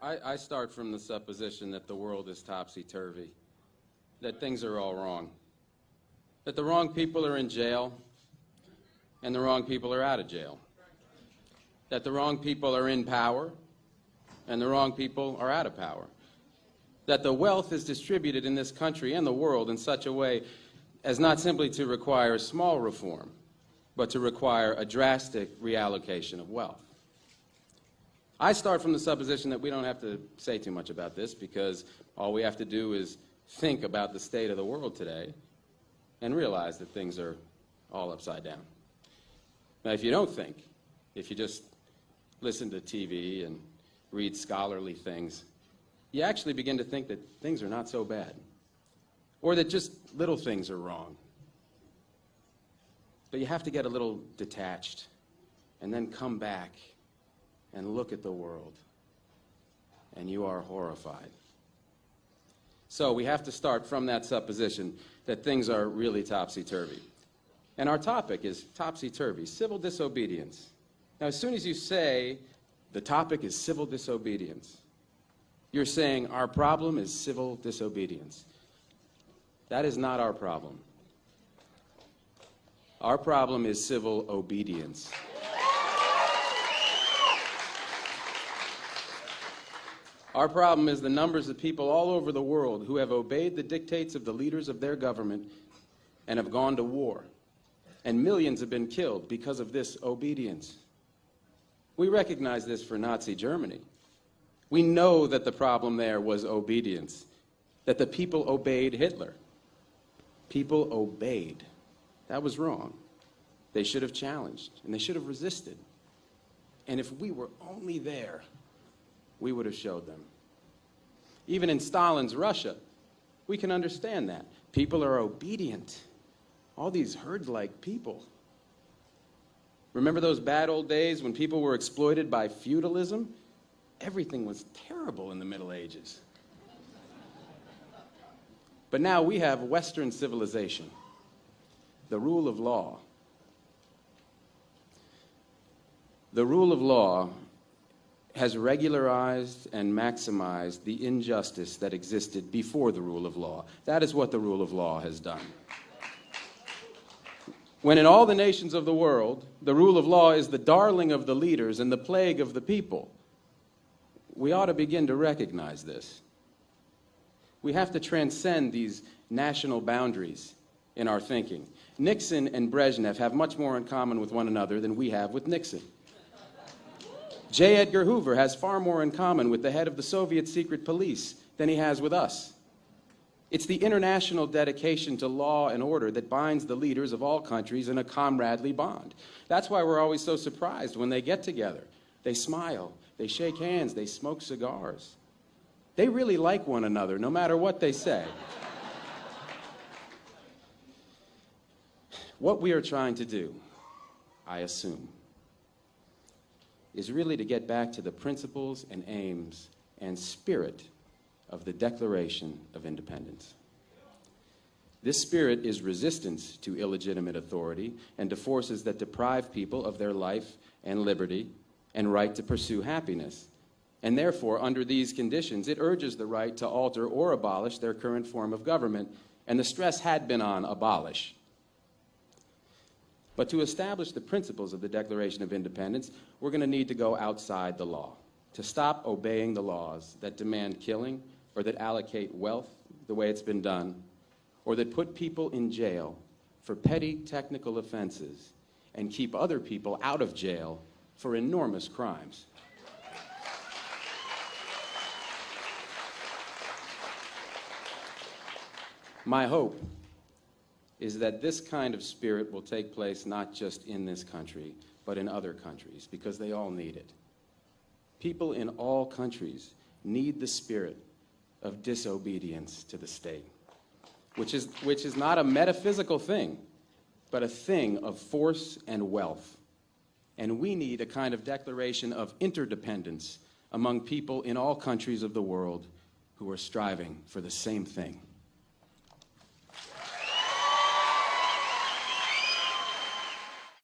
I start from the supposition that the world is topsy-turvy, that things are all wrong, that the wrong people are in jail and the wrong people are out of jail, that the wrong people are in power and the wrong people are out of power, that the wealth is distributed in this country and the world in such a way as not simply to require small reform, but to require a drastic reallocation of wealth. I start from the supposition that we don't have to say too much about this because all we have to do is think about the state of the world today and realize that things are all upside down. Now, if you don't think, if you just listen to TV and read scholarly things, you actually begin to think that things are not so bad, or that just little things are wrong. But you have to get a little detached and then come back and look at the world, and you are horrified. So we have to start from that supposition that things are really topsy-turvy. And our topic is topsy-turvy, civil disobedience. Now, as soon as you say the topic is civil disobedience, you're saying our problem is civil disobedience. That is not our problem. Our problem is civil obedience. Our problem is the numbers of people all over the world who have obeyed the dictates of the leaders of their government and have gone to war. And millions have been killed because of this obedience. We recognize this for Nazi Germany. We know that the problem there was obedience, that the people obeyed Hitler. People obeyed. That was wrong. They should have challenged, and they should have resisted. And if we were only there, we would have showed them. Even in Stalin's Russia, we can understand that. People are obedient. All these herd-like people. Remember those bad old days when people were exploited by feudalism? Everything was terrible in the Middle Ages. But now we have Western civilization, the rule of law. The rule of law has regularized and maximized the injustice that existed before the rule of law. That is what the rule of law has done. When in all the nations of the world, the rule of law is the darling of the leaders and the plague of the people, we ought to begin to recognize this. We have to transcend these national boundaries in our thinking. Nixon and Brezhnev have much more in common with one another than we have with Nixon. J. Edgar Hoover has far more in common with the head of the Soviet secret police than he has with us. It's the international dedication to law and order that binds the leaders of all countries in a comradely bond. That's why we're always so surprised when they get together. They smile, they shake hands, they smoke cigars. They really like one another, no matter what they say. What we are trying to do, I assume, is really to get back to the principles and aims and spirit of the Declaration of Independence. This spirit is resistance to illegitimate authority and to forces that deprive people of their life and liberty and right to pursue happiness. And therefore, under these conditions, it urges the right to alter or abolish their current form of government, and the stress had been on abolish. But to establish the principles of the Declaration of Independence, we're going to need to go outside the law, to stop obeying the laws that demand killing or that allocate wealth the way it's been done, or that put people in jail for petty technical offenses and keep other people out of jail for enormous crimes. My hope is that this kind of spirit will take place not just in this country, but in other countries, because they all need it. People in all countries need the spirit of disobedience to the state, which is not a metaphysical thing, but a thing of force and wealth. And we need a kind of declaration of interdependence among people in all countries of the world who are striving for the same thing.